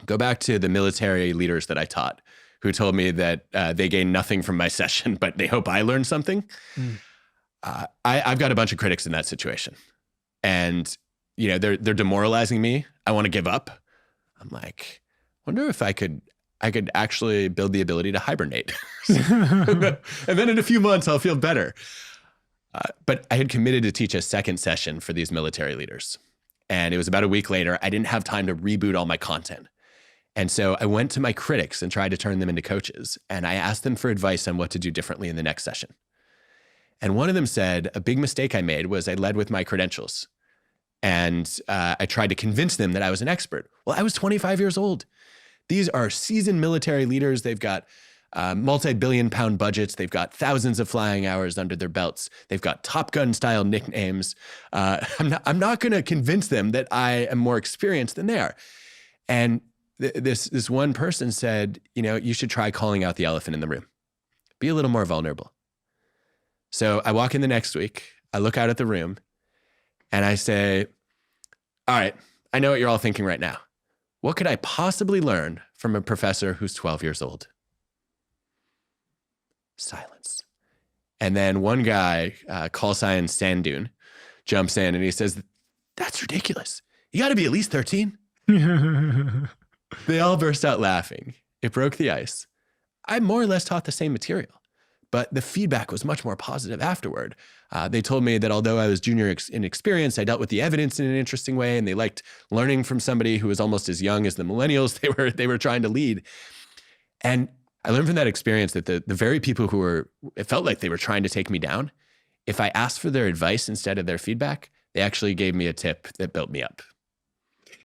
Go back to the military leaders that I taught who told me that they gained nothing from my session, but they hope I learned something. I've got a bunch of critics in that situation. And, they're demoralizing me. I want to give up. I'm like, wonder if I could actually build the ability to hibernate. And then in a few months, I'll feel better. But I had committed to teach a second session for these military leaders. And it was about a week later. I didn't have time to reboot all my content. And so I went to my critics and tried to turn them into coaches. And I asked them for advice on what to do differently in the next session. And one of them said, a big mistake I made was I led with my credentials. And I tried to convince them that I was an expert. Well, I was 25 years old. These are seasoned military leaders. They've got multi-billion-pound budgets. They've got thousands of flying hours under their belts. They've got Top Gun-style nicknames. I'm not going to convince them that I am more experienced than they are. And this one person said, you should try calling out the elephant in the room. Be a little more vulnerable. So I walk in the next week. I look out at the room. And I say, all right, I know what you're all thinking right now. What could I possibly learn from a professor who's 12 years old? Silence. And then one guy, call sign Sandoon, jumps in and he says, that's ridiculous. You got to be at least 13. They all burst out laughing. It broke the ice. I more or less taught the same material, but the feedback was much more positive afterward. They told me that although I was junior in experience, I dealt with the evidence in an interesting way, and they liked learning from somebody who was almost as young as the millennials they were trying to lead. And I learned from that experience that the very people it felt like they were trying to take me down, if I asked for their advice instead of their feedback, they actually gave me a tip that built me up.